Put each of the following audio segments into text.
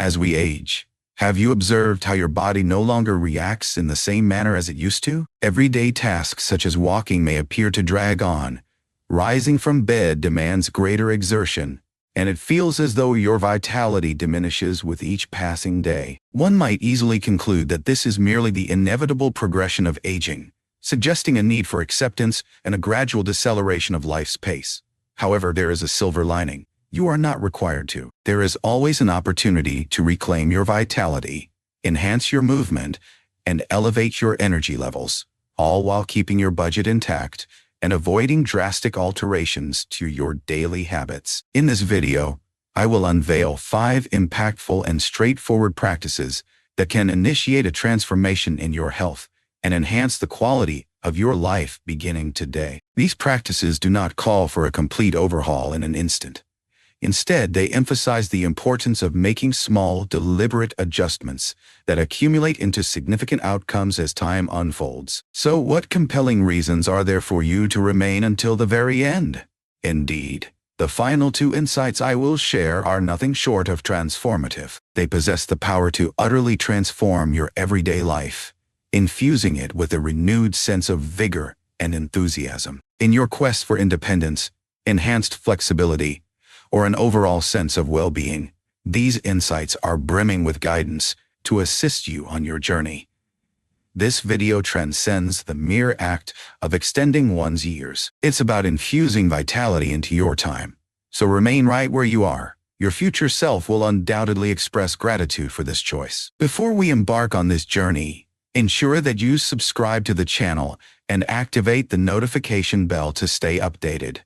As we age, have you observed how your body no longer reacts in the same manner as it used to? Everyday tasks such as walking may appear to drag on. Rising from bed demands greater exertion, and it feels as though your vitality diminishes with each passing day. One might easily conclude that this is merely the inevitable progression of aging, suggesting a need for acceptance and a gradual deceleration of life's pace. However, there is a silver lining. You are not required to. There is always an opportunity to reclaim your vitality, enhance your movement, and elevate your energy levels, all while keeping your budget intact and avoiding drastic alterations to your daily habits. In this video, I will unveil 5 impactful and straightforward practices that can initiate a transformation in your health and enhance the quality of your life beginning today. These practices do not call for a complete overhaul in an instant. Instead, they emphasize the importance of making small, deliberate adjustments that accumulate into significant outcomes as time unfolds. So, what compelling reasons are there for you to remain until the very end? Indeed, the final 2 insights I will share are nothing short of transformative. They possess the power to utterly transform your everyday life, infusing it with a renewed sense of vigor and enthusiasm. In your quest for independence, enhanced flexibility, or an overall sense of well-being, these insights are brimming with guidance to assist you on your journey. This video transcends the mere act of extending one's years. It's about infusing vitality into your time. So remain right where you are. Your future self will undoubtedly express gratitude for this choice. Before we embark on this journey, ensure that you subscribe to the channel and activate the notification bell to stay updated.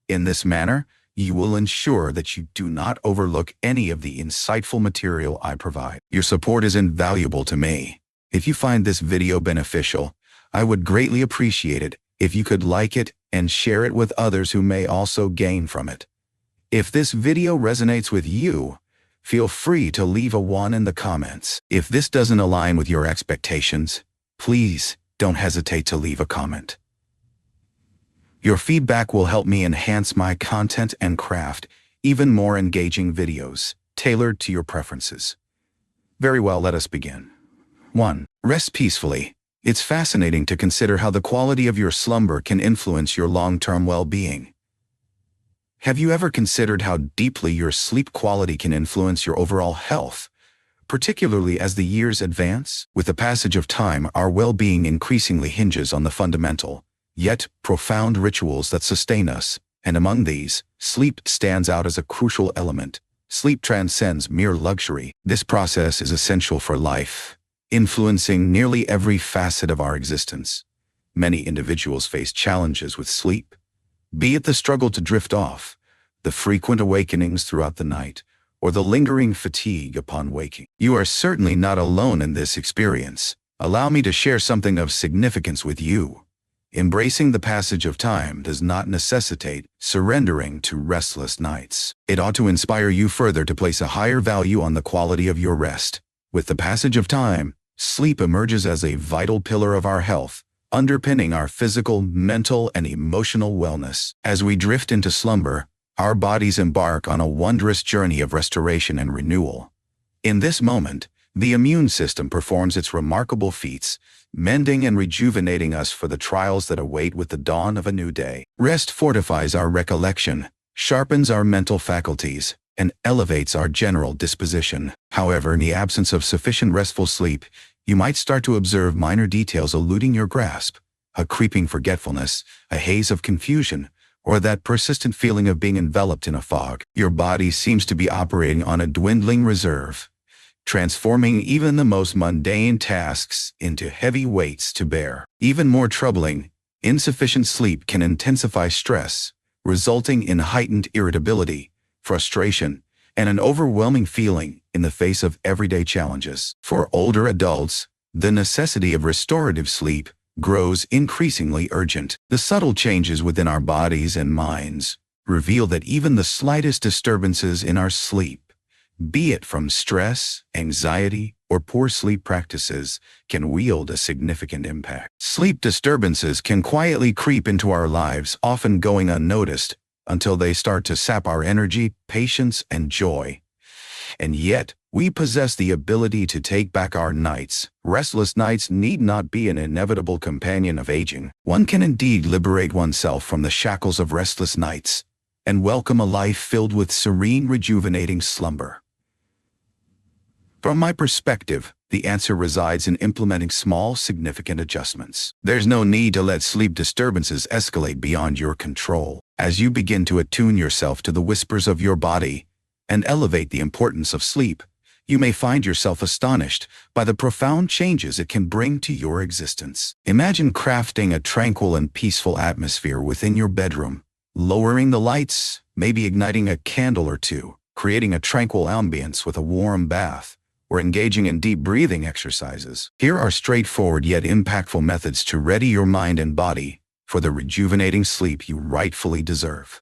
In this manner, you will ensure that you do not overlook any of the insightful material I provide. Your support is invaluable to me. If you find this video beneficial, I would greatly appreciate it if you could like it and share it with others who may also gain from it. If this video resonates with you, feel free to leave a 1 in the comments. If this doesn't align with your expectations, please don't hesitate to leave a comment. Your feedback will help me enhance my content and craft even more engaging videos tailored to your preferences. Very well, let us begin. 1. Rest peacefully. It's fascinating to consider how the quality of your slumber can influence your long-term well-being. Have you ever considered how deeply your sleep quality can influence your overall health, particularly as the years advance? With the passage of time, our well-being increasingly hinges on the fundamental, yet profound rituals that sustain us, and among these, sleep stands out as a crucial element. Sleep transcends mere luxury. This process is essential for life, influencing nearly every facet of our existence. Many individuals face challenges with sleep, be it the struggle to drift off, the frequent awakenings throughout the night, or the lingering fatigue upon waking. You are certainly not alone in this experience. Allow me to share something of significance with you. Embracing the passage of time does not necessitate surrendering to restless nights. It ought to inspire you further to place a higher value on the quality of your rest. With the passage of time, sleep emerges as a vital pillar of our health, underpinning our physical, mental, and emotional wellness. As we drift into slumber, our bodies embark on a wondrous journey of restoration and renewal. In this moment, the immune system performs its remarkable feats, mending and rejuvenating us for the trials that await with the dawn of a new day. Rest fortifies our recollection, sharpens our mental faculties, and elevates our general disposition. However, in the absence of sufficient restful sleep, you might start to observe minor details eluding your grasp, a creeping forgetfulness, a haze of confusion, or that persistent feeling of being enveloped in a fog. Your body seems to be operating on a dwindling reserve, transforming even the most mundane tasks into heavy weights to bear. Even more troubling, insufficient sleep can intensify stress, resulting in heightened irritability, frustration, and an overwhelming feeling in the face of everyday challenges. For older adults, the necessity of restorative sleep grows increasingly urgent. The subtle changes within our bodies and minds reveal that even the slightest disturbances in our sleep, be it from stress, anxiety, or poor sleep practices, can wield a significant impact. Sleep disturbances can quietly creep into our lives, often going unnoticed, until they start to sap our energy, patience, and joy. And yet, We possess the ability to take back our nights. Restless nights need not be an inevitable companion of aging. One can indeed liberate oneself from the shackles of restless nights and welcome a life filled with serene, rejuvenating slumber. From my perspective, the answer resides in implementing small, significant adjustments. There's no need to let sleep disturbances escalate beyond your control. As you begin to attune yourself to the whispers of your body and elevate the importance of sleep, you may find yourself astonished by the profound changes it can bring to your existence. Imagine crafting a tranquil and peaceful atmosphere within your bedroom, lowering the lights, maybe igniting a candle or two, creating a tranquil ambience with a warm bath, or engaging in deep breathing exercises. Here are straightforward yet impactful methods to ready your mind and body for the rejuvenating sleep you rightfully deserve.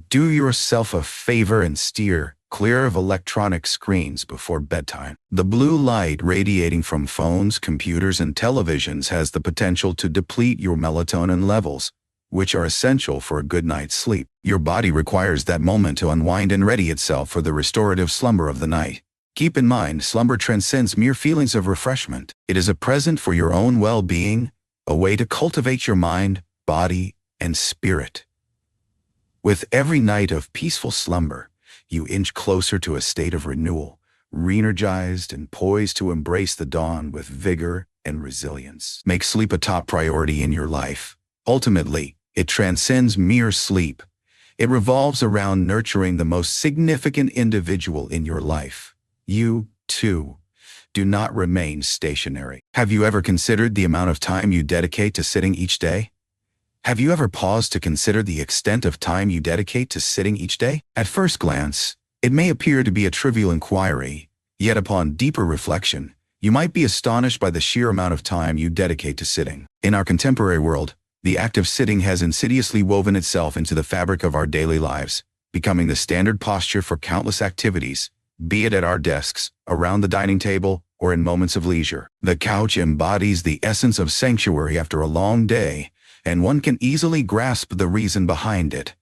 Do yourself a favor and steer clear of electronic screens before bedtime. The blue light radiating from phones, computers, and televisions has the potential to deplete your melatonin levels, which are essential for a good night's sleep. Your body requires that moment to unwind and ready itself for the restorative slumber of the night. Keep in mind, slumber transcends mere feelings of refreshment. It is a present for your own well-being, a way to cultivate your mind, body, and spirit. With every night of peaceful slumber, you inch closer to a state of renewal, re-energized and poised to embrace the dawn with vigor and resilience. Make sleep a top priority in your life. Ultimately, it transcends mere sleep. It revolves around nurturing the most significant individual in your life. You, too, do not remain stationary. Have you ever considered the amount of time you dedicate to sitting each day? Have you ever paused to consider the extent of time you dedicate to sitting each day? At first glance, it may appear to be a trivial inquiry, yet upon deeper reflection, you might be astonished by the sheer amount of time you dedicate to sitting. In our contemporary world, the act of sitting has insidiously woven itself into the fabric of our daily lives, becoming the standard posture for countless activities, be it at our desks, around the dining table, or in moments of leisure. The couch embodies the essence of sanctuary after a long day, and one can easily grasp the reason behind it.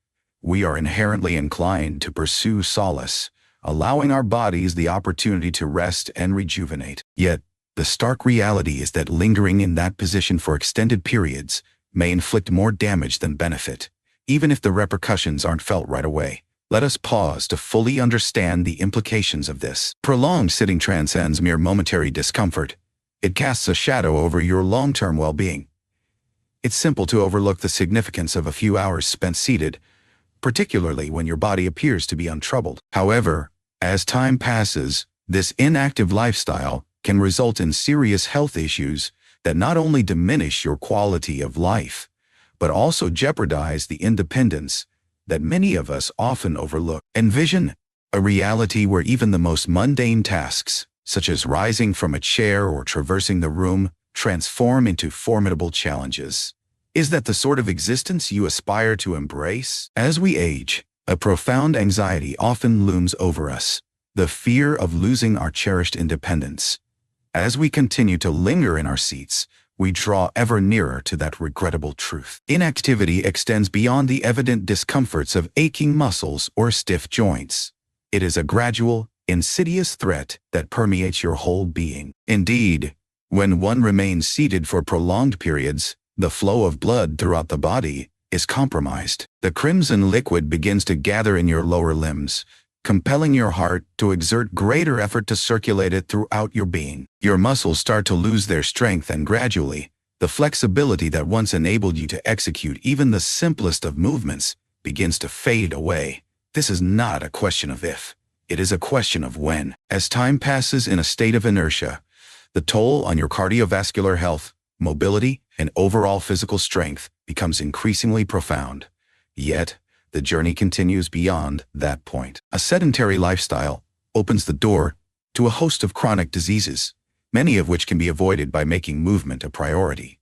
We are inherently inclined to pursue solace, allowing our bodies the opportunity to rest and rejuvenate. Yet, the stark reality is that lingering in that position for extended periods may inflict more damage than benefit, even if the repercussions aren't felt right away. Let us pause to fully understand the implications of this. Prolonged sitting transcends mere momentary discomfort. It casts a shadow over your long-term well-being. It's simple to overlook the significance of a few hours spent seated, particularly when your body appears to be untroubled. However, as time passes, this inactive lifestyle can result in serious health issues that not only diminish your quality of life, but also jeopardize the independence that many of us often overlook. Envision a reality where even the most mundane tasks, such as rising from a chair or traversing the room, transform into formidable challenges. Is that the sort of existence you aspire to embrace? As we age, a profound anxiety often looms over us, the fear of losing our cherished independence. As we continue to linger in our seats, we draw ever nearer to that regrettable truth. Inactivity extends beyond the evident discomforts of aching muscles or stiff joints. It is a gradual, insidious threat that permeates your whole being. Indeed, when one remains seated for prolonged periods, the flow of blood throughout the body is compromised. The crimson liquid begins to gather in your lower limbs, compelling your heart to exert greater effort to circulate it throughout your being. Your muscles start to lose their strength, and gradually, the flexibility that once enabled you to execute even the simplest of movements begins to fade away. This is not a question of if, it is a question of when. As time passes in a state of inertia, the toll on your cardiovascular health, mobility, and overall physical strength becomes increasingly profound. Yet, the journey continues beyond that point. A sedentary lifestyle opens the door to a host of chronic diseases, many of which can be avoided by making movement a priority.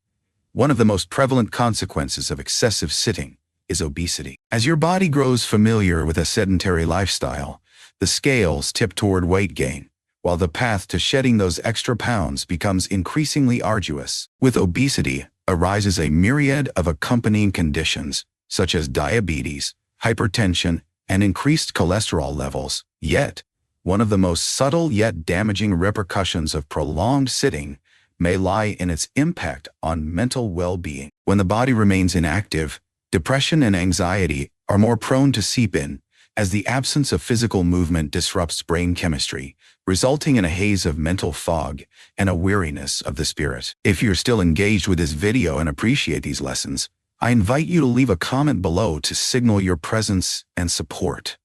One of the most prevalent consequences of excessive sitting is obesity. As your body grows familiar with a sedentary lifestyle, the scales tip toward weight gain, while the path to shedding those extra pounds becomes increasingly arduous. With obesity arises a myriad of accompanying conditions, such as diabetes, hypertension, and increased cholesterol levels. Yet, One of the most subtle yet damaging repercussions of prolonged sitting may lie in its impact on mental well-being. When the body remains inactive, depression and anxiety are more prone to seep in, as the absence of physical movement disrupts brain chemistry, resulting in a haze of mental fog and a weariness of the spirit. If you're still engaged with this video and appreciate these lessons, I invite you to leave a comment below to signal your presence and support.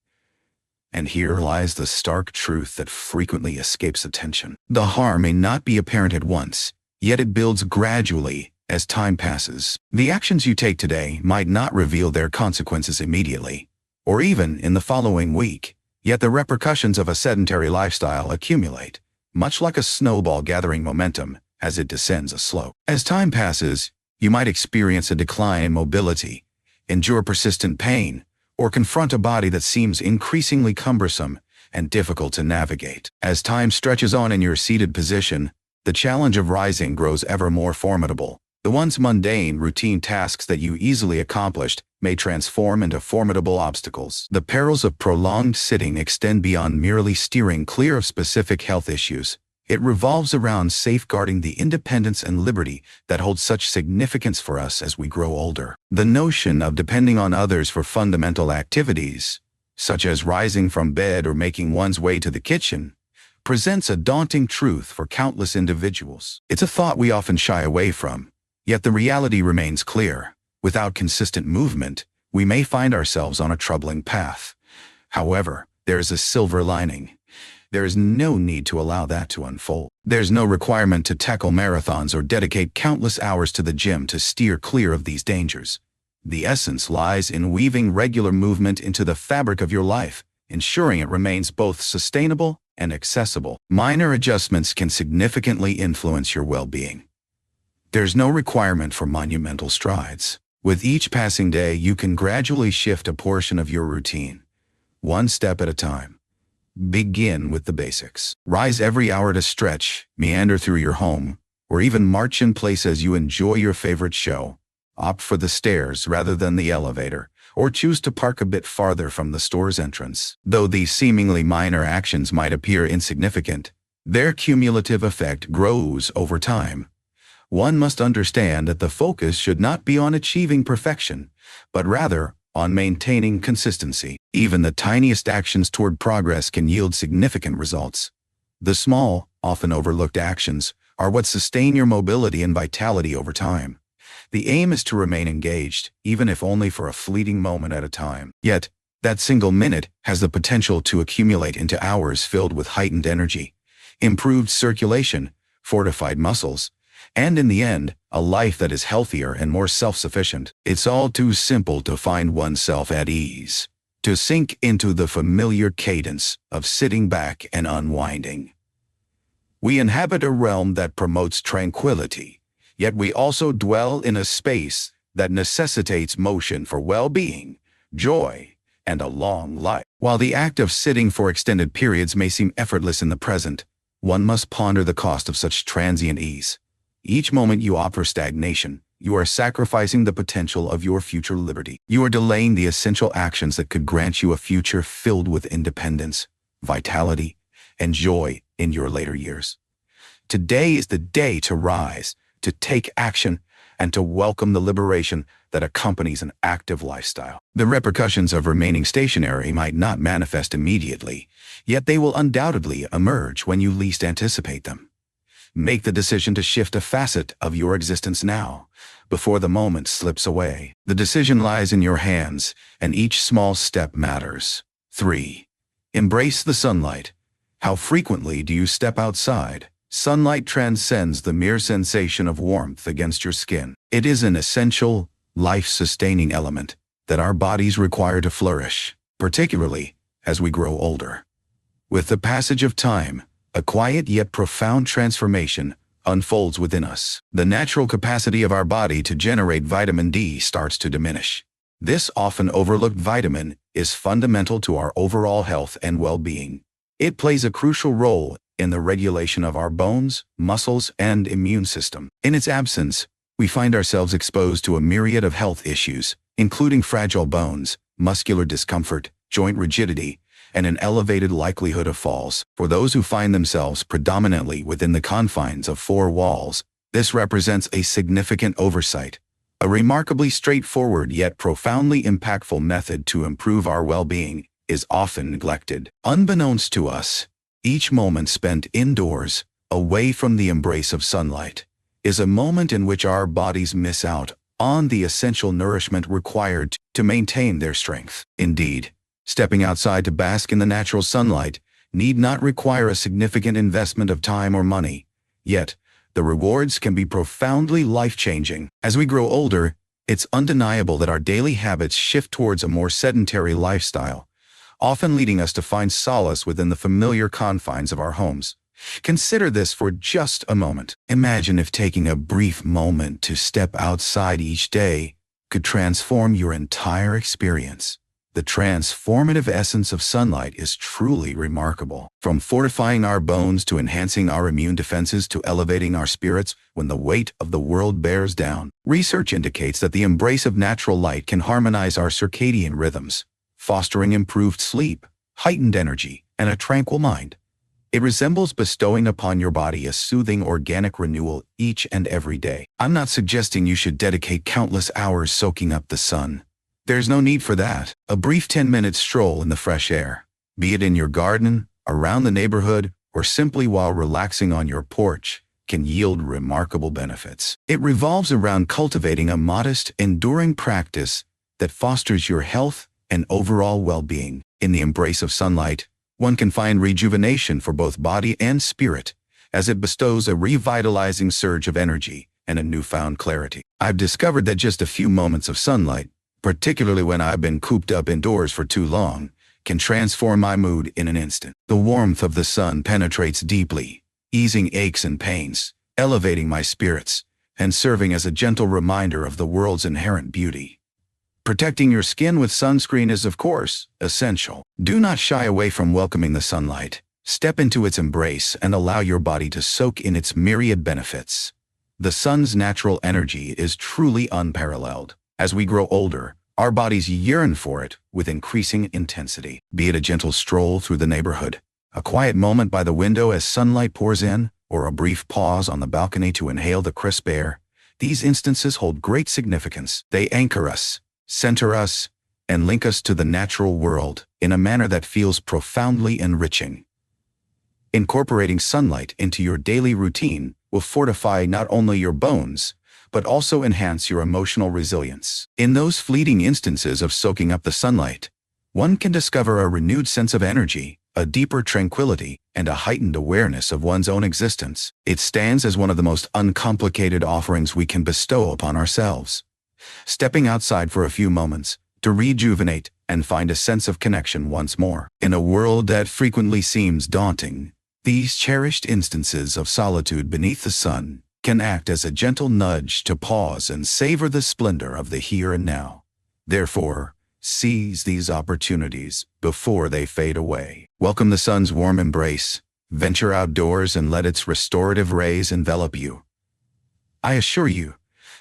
And here lies the stark truth that frequently escapes attention. The harm may not be apparent at once, yet it builds gradually as time passes. The actions you take today might not reveal their consequences immediately, or even in the following week, yet the repercussions of a sedentary lifestyle accumulate, much like a snowball gathering momentum as it descends a slope. As time passes, you might experience a decline in mobility, endure persistent pain, or confront a body that seems increasingly cumbersome and difficult to navigate. As time stretches on in your seated position, the challenge of rising grows ever more formidable. The once mundane, routine tasks that you easily accomplished may transform into formidable obstacles. The perils of prolonged sitting extend beyond merely steering clear of specific health issues. It revolves around safeguarding the independence and liberty that hold such significance for us as we grow older. The notion of depending on others for fundamental activities, such as rising from bed or making one's way to the kitchen, presents a daunting truth for countless individuals. It's a thought we often shy away from, yet the reality remains clear. Without consistent movement, we may find ourselves on a troubling path. However, there is a silver lining. There is no need to allow that to unfold. There's no requirement to tackle marathons or dedicate countless hours to the gym to steer clear of these dangers. The essence lies in weaving regular movement into the fabric of your life, ensuring it remains both sustainable and accessible. Minor adjustments can significantly influence your well-being. There's no requirement for monumental strides. With each passing day, you can gradually shift a portion of your routine, one step at a time. Begin with the basics. Rise every hour to stretch, meander through your home, or even march in place as you enjoy your favorite show. Opt for the stairs rather than the elevator, or choose to park a bit farther from the store's entrance. Though these seemingly minor actions might appear insignificant, their cumulative effect grows over time. One must understand that the focus should not be on achieving perfection, but rather on maintaining consistency. Even the tiniest actions toward progress can yield significant results. The small, often overlooked actions are what sustain your mobility and vitality over time. The aim is to remain engaged, even if only for a fleeting moment at a time. Yet, that single minute has the potential to accumulate into hours filled with heightened energy, improved circulation, fortified muscles, and in the end, a life that is healthier and more self-sufficient. It's all too simple to find oneself at ease, to sink into the familiar cadence of sitting back and unwinding. We inhabit a realm that promotes tranquility, yet we also dwell in a space that necessitates motion for well-being, joy, and a long life. While the act of sitting for extended periods may seem effortless in the present, one must ponder the cost of such transient ease. Each moment you opt for stagnation, you are sacrificing the potential of your future liberty. You are delaying the essential actions that could grant you a future filled with independence, vitality, and joy in your later years. Today is the day to rise, to take action, and to welcome the liberation that accompanies an active lifestyle. The repercussions of remaining stationary might not manifest immediately, yet they will undoubtedly emerge when you least anticipate them. Make the decision to shift a facet of your existence now, before the moment slips away. The decision lies in your hands, and each small step matters. 3. Embrace the sunlight. How frequently do you step outside? Sunlight transcends the mere sensation of warmth against your skin. It is an essential, life-sustaining element that our bodies require to flourish, particularly as we grow older. With the passage of time, a quiet yet profound transformation unfolds within us. The natural capacity of our body to generate vitamin D starts to diminish. This often overlooked vitamin is fundamental to our overall health and well-being. It plays a crucial role in the regulation of our bones, muscles, and immune system. In its absence, we find ourselves exposed to a myriad of health issues, including fragile bones, muscular discomfort, joint rigidity, and an elevated likelihood of falls. For those who find themselves predominantly within the confines of four walls, this represents a significant oversight. A remarkably straightforward yet profoundly impactful method to improve our well-being is often neglected. Unbeknownst to us, each moment spent indoors, away from the embrace of sunlight, is a moment in which our bodies miss out on the essential nourishment required to maintain their strength. Indeed, stepping outside to bask in the natural sunlight need not require a significant investment of time or money. Yet, the rewards can be profoundly life-changing. As we grow older, it's undeniable that our daily habits shift towards a more sedentary lifestyle, often leading us to find solace within the familiar confines of our homes. Consider this for just a moment. Imagine if taking a brief moment to step outside each day could transform your entire experience. The transformative essence of sunlight is truly remarkable. From fortifying our bones to enhancing our immune defenses to elevating our spirits when the weight of the world bears down, research indicates that the embrace of natural light can harmonize our circadian rhythms, fostering improved sleep, heightened energy, and a tranquil mind. It resembles bestowing upon your body a soothing organic renewal each and every day. I'm not suggesting you should dedicate countless hours soaking up the sun. There's no need for that. A brief 10-minute stroll in the fresh air, be it in your garden, around the neighborhood, or simply while relaxing on your porch, can yield remarkable benefits. It revolves around cultivating a modest, enduring practice that fosters your health and overall well-being. In the embrace of sunlight, one can find rejuvenation for both body and spirit, as it bestows a revitalizing surge of energy and a newfound clarity. I've discovered that just a few moments of sunlight, particularly when I've been cooped up indoors for too long, can transform my mood in an instant. The warmth of the sun penetrates deeply, easing aches and pains, elevating my spirits, and serving as a gentle reminder of the world's inherent beauty. Protecting your skin with sunscreen is, of course, essential. Do not shy away from welcoming the sunlight. Step into its embrace and allow your body to soak in its myriad benefits. The sun's natural energy is truly unparalleled. As we grow older, our bodies yearn for it with increasing intensity. Be it a gentle stroll through the neighborhood, a quiet moment by the window as sunlight pours in, or a brief pause on the balcony to inhale the crisp air, these instances hold great significance. They anchor us, center us, and link us to the natural world in a manner that feels profoundly enriching. Incorporating sunlight into your daily routine will fortify not only your bones, but also enhance your emotional resilience. In those fleeting instances of soaking up the sunlight, one can discover a renewed sense of energy, a deeper tranquility, and a heightened awareness of one's own existence. It stands as one of the most uncomplicated offerings we can bestow upon ourselves. Stepping outside for a few moments to rejuvenate and find a sense of connection once more. In a world that frequently seems daunting, these cherished instances of solitude beneath the sun can act as a gentle nudge to pause and savor the splendor of the here and now. Therefore, seize these opportunities before they fade away. Welcome the sun's warm embrace. Venture outdoors and let its restorative rays envelop you. I assure you,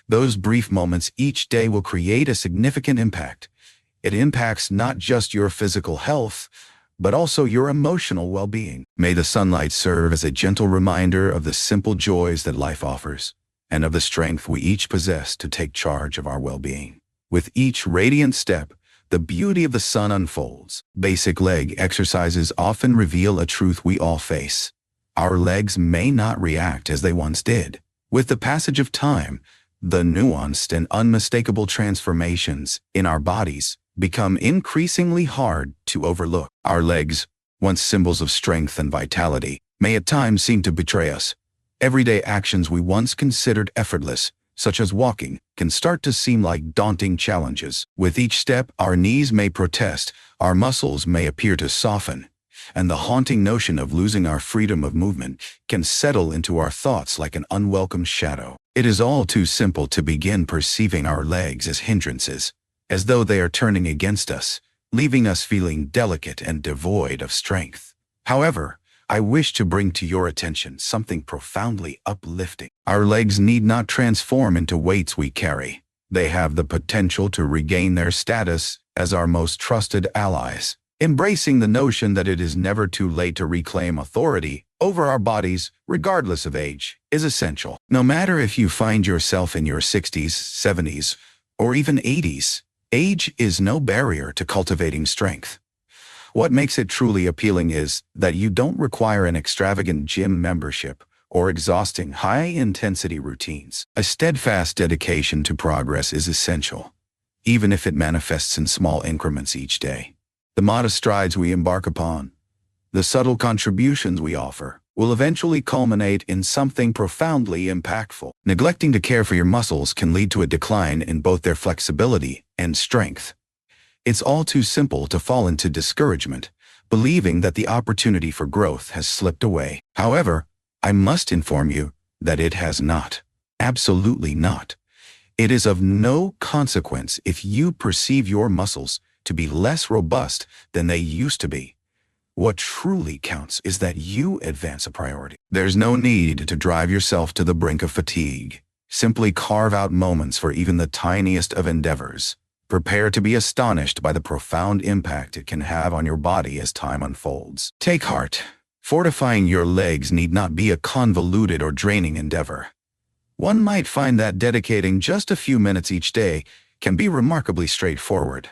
those brief moments each day will create a significant impact. It impacts not just your physical health, but also your emotional well-being. May the sunlight serve as a gentle reminder of the simple joys that life offers, and of the strength we each possess to take charge of our well-being. With each radiant step, the beauty of the sun unfolds. Basic leg exercises often reveal a truth we all face. Our legs may not react as they once did. With the passage of time, the nuanced and unmistakable transformations in our bodies become increasingly hard to overlook. Our legs, once symbols of strength and vitality, may at times seem to betray us. Everyday actions we once considered effortless, such as walking, can start to seem like daunting challenges. With each step, our knees may protest, our muscles may appear to soften, and the haunting notion of losing our freedom of movement can settle into our thoughts like an unwelcome shadow. It is all too simple to begin perceiving our legs as hindrances, as though they are turning against us, leaving us feeling delicate and devoid of strength. However, I wish to bring to your attention something profoundly uplifting. Our legs need not transform into weights we carry. They have the potential to regain their status as our most trusted allies. Embracing the notion that it is never too late to reclaim authority over our bodies, regardless of age, is essential. No matter if you find yourself in your 60s, 70s, or even 80s, age is no barrier to cultivating strength. What makes it truly appealing is that you don't require an extravagant gym membership or exhausting high-intensity routines. A steadfast dedication to progress is essential, even if it manifests in small increments each day. The modest strides we embark upon, the subtle contributions we offer, will eventually culminate in something profoundly impactful. Neglecting to care for your muscles can lead to a decline in both their flexibility and strength. It's all too simple to fall into discouragement, believing that the opportunity for growth has slipped away. However, I must inform you that it has not. Absolutely not. It is of no consequence if you perceive your muscles to be less robust than they used to be. What truly counts is that you advance a priority. There's no need to drive yourself to the brink of fatigue. Simply carve out moments for even the tiniest of endeavors. Prepare to be astonished by the profound impact it can have on your body as time unfolds. Take heart. Fortifying your legs need not be a convoluted or draining endeavor. One might find that dedicating just a few minutes each day can be remarkably straightforward.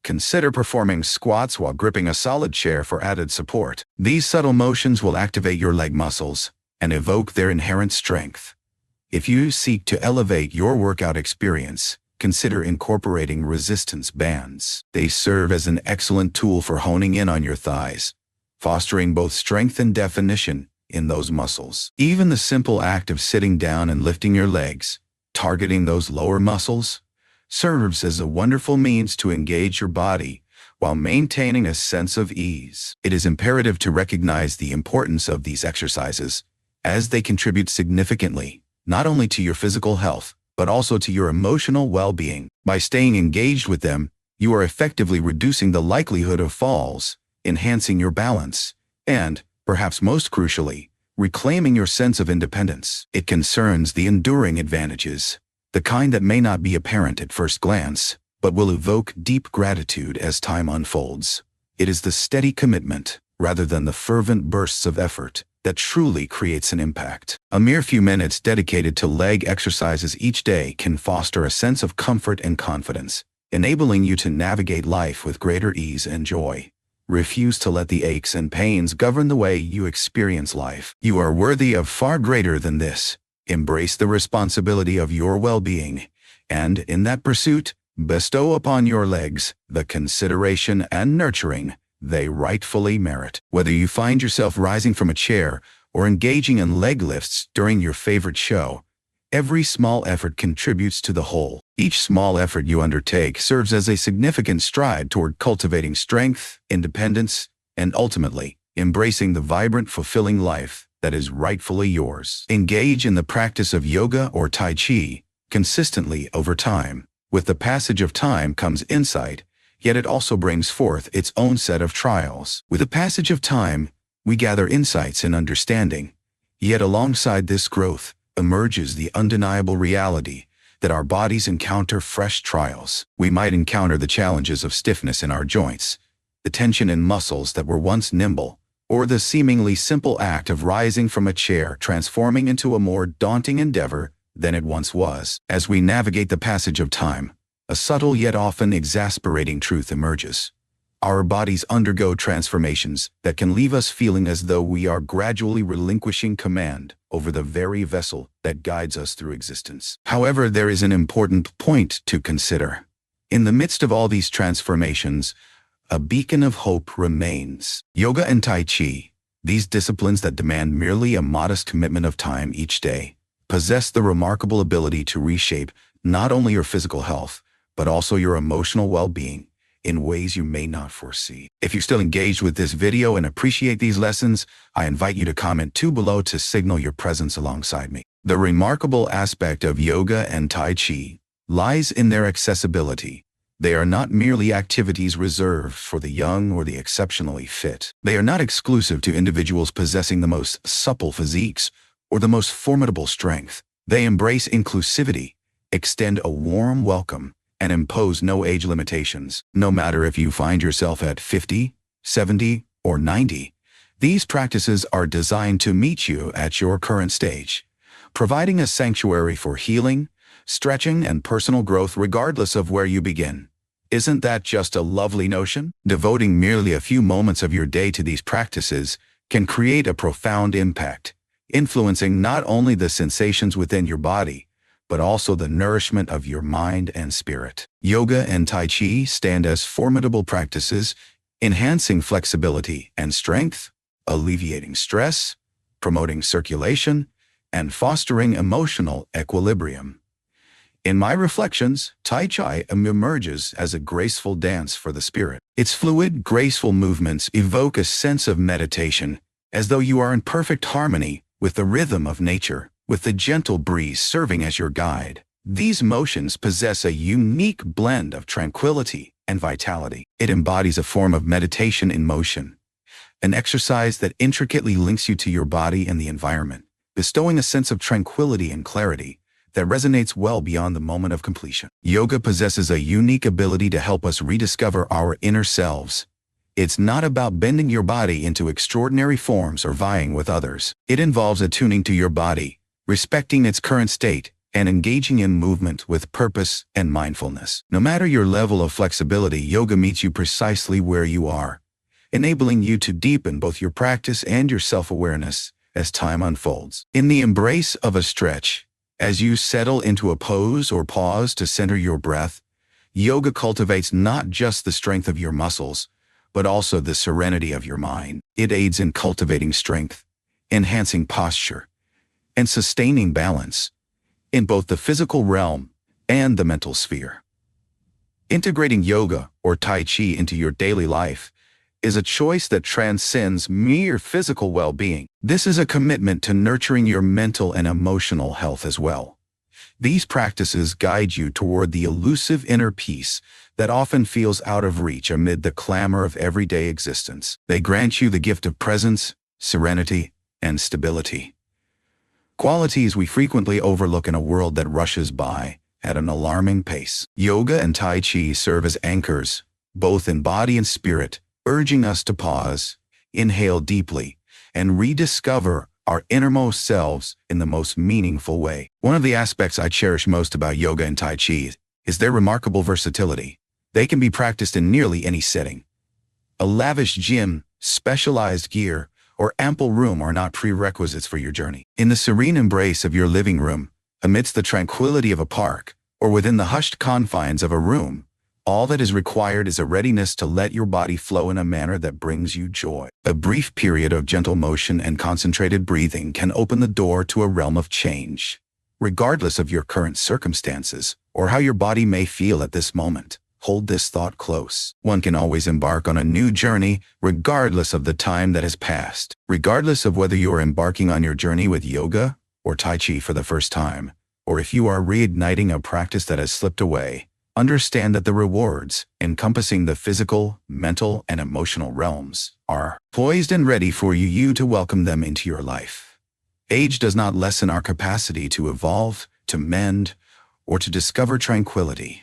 Consider performing squats while gripping a solid chair for added support. These subtle motions will activate your leg muscles and evoke their inherent strength. If you seek to elevate your workout experience, consider incorporating resistance bands. They serve as an excellent tool for honing in on your thighs, fostering both strength and definition in those muscles. Even the simple act of sitting down and lifting your legs, targeting those lower muscles, serves as a wonderful means to engage your body while maintaining a sense of ease. It is imperative to recognize the importance of these exercises, as they contribute significantly not only to your physical health, but also to your emotional well-being. By staying engaged with them, you are effectively reducing the likelihood of falls, enhancing your balance, and, perhaps most crucially, reclaiming your sense of independence. It concerns the enduring advantages, the kind that may not be apparent at first glance, but will evoke deep gratitude as time unfolds. It is the steady commitment, rather than the fervent bursts of effort, that truly creates an impact. A mere few minutes dedicated to leg exercises each day can foster a sense of comfort and confidence, enabling you to navigate life with greater ease and joy. Refuse to let the aches and pains govern the way you experience life. You are worthy of far greater than this. Embrace the responsibility of your well-being, and in that pursuit, bestow upon your legs the consideration and nurturing they rightfully merit. Whether you find yourself rising from a chair or engaging in leg lifts during your favorite show, every small effort contributes to the whole. Each small effort you undertake serves as a significant stride toward cultivating strength, independence, and ultimately, embracing the vibrant, fulfilling life that is rightfully yours. Engage in the practice of yoga or Tai Chi consistently over time. With the passage of time comes insight, yet it also brings forth its own set of trials. With the passage of time, we gather insights and understanding, yet alongside this growth emerges the undeniable reality that our bodies encounter fresh trials. We might encounter the challenges of stiffness in our joints, the tension in muscles that were once nimble, or the seemingly simple act of rising from a chair transforming into a more daunting endeavor than it once was. As we navigate the passage of time, a subtle yet often exasperating truth emerges. Our bodies undergo transformations that can leave us feeling as though we are gradually relinquishing command over the very vessel that guides us through existence. However, there is an important point to consider. In the midst of all these transformations, a beacon of hope remains. Yoga and Tai Chi, these disciplines that demand merely a modest commitment of time each day, possess the remarkable ability to reshape not only your physical health, but also your emotional well-being in ways you may not foresee. If you're still engaged with this video and appreciate these lessons, I invite you to comment below to signal your presence alongside me. The remarkable aspect of yoga and Tai Chi lies in their accessibility. They are not merely activities reserved for the young or the exceptionally fit. They are not exclusive to individuals possessing the most supple physiques or the most formidable strength. They embrace inclusivity, extend a warm welcome, and impose no age limitations. No matter if you find yourself at 50, 70, or 90, these practices are designed to meet you at your current stage, providing a sanctuary for healing, stretching, and personal growth regardless of where you begin. Isn't that just a lovely notion? Devoting merely a few moments of your day to these practices can create a profound impact, influencing not only the sensations within your body, but also the nourishment of your mind and spirit. Yoga and Tai Chi stand as formidable practices, enhancing flexibility and strength, alleviating stress, promoting circulation, and fostering emotional equilibrium. In my reflections, Tai Chi emerges as a graceful dance for the spirit. Its fluid, graceful movements evoke a sense of meditation, as though you are in perfect harmony with the rhythm of nature, with the gentle breeze serving as your guide. These motions possess a unique blend of tranquility and vitality. It embodies a form of meditation in motion, an exercise that intricately links you to your body and the environment, bestowing a sense of tranquility and clarity that resonates well beyond the moment of completion. Yoga possesses a unique ability to help us rediscover our inner selves. It's not about bending your body into extraordinary forms or vying with others. It involves attuning to your body, respecting its current state, and engaging in movement with purpose and mindfulness. No matter your level of flexibility, yoga meets you precisely where you are, enabling you to deepen both your practice and your self-awareness as time unfolds. In the embrace of a stretch, as you settle into a pose or pause to center your breath, yoga cultivates not just the strength of your muscles, but also the serenity of your mind. It aids in cultivating strength, enhancing posture, and sustaining balance in both the physical realm and the mental sphere. Integrating yoga or Tai Chi into your daily life is a choice that transcends mere physical well-being. This is a commitment to nurturing your mental and emotional health as well. These practices guide you toward the elusive inner peace that often feels out of reach amid the clamor of everyday existence. They grant you the gift of presence, serenity, and stability, qualities we frequently overlook in a world that rushes by at an alarming pace. Yoga and Tai Chi serve as anchors, both in body and spirit, urging us to pause, inhale deeply, and rediscover our innermost selves in the most meaningful way. One of the aspects I cherish most about yoga and Tai Chi is their remarkable versatility. They can be practiced in nearly any setting. A lavish gym, specialized gear, or ample room are not prerequisites for your journey. In the serene embrace of your living room, amidst the tranquility of a park, or within the hushed confines of a room, all that is required is a readiness to let your body flow in a manner that brings you joy. A brief period of gentle motion and concentrated breathing can open the door to a realm of change, regardless of your current circumstances or how your body may feel at this moment. Hold this thought close. One can always embark on a new journey, regardless of the time that has passed. Regardless of whether you are embarking on your journey with yoga or Tai Chi for the first time, or if you are reigniting a practice that has slipped away, understand that the rewards, encompassing the physical, mental, and emotional realms, are poised and ready for you to welcome them into your life. Age does not lessen our capacity to evolve, to mend, or to discover tranquility.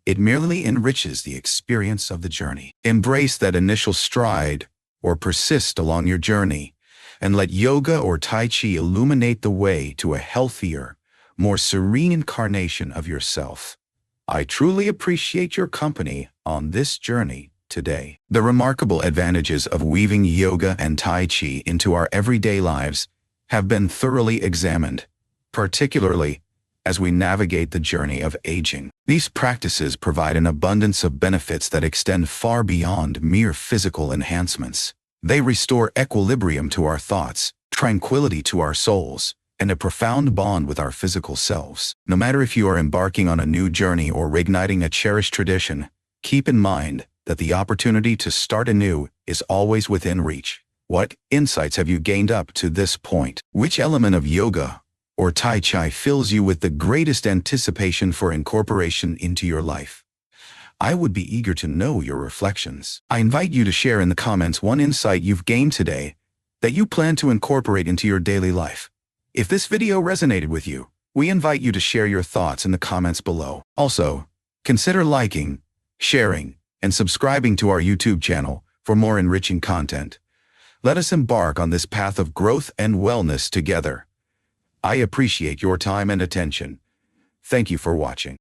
It merely enriches the experience of the journey. Embrace that initial stride, or persist along your journey, and let yoga or Tai Chi illuminate the way to a healthier, more serene incarnation of yourself. I truly appreciate your company on this journey today. The remarkable advantages of weaving yoga and Tai Chi into our everyday lives have been thoroughly examined, particularly as we navigate the journey of aging. These practices provide an abundance of benefits that extend far beyond mere physical enhancements. They restore equilibrium to our thoughts, tranquility to our souls, and a profound bond with our physical selves. No matter if you are embarking on a new journey or reigniting a cherished tradition, keep in mind that the opportunity to start anew is always within reach. What insights have you gained up to this point? Which element of yoga or Tai Chi fills you with the greatest anticipation for incorporation into your life? I would be eager to know your reflections. I invite you to share in the comments one insight you've gained today that you plan to incorporate into your daily life. If this video resonated with you, we invite you to share your thoughts in the comments below. Also, Consider liking, sharing, and subscribing to our YouTube channel for more enriching content. Let us embark on this path of growth and wellness together. I appreciate your time and attention. Thank you for watching.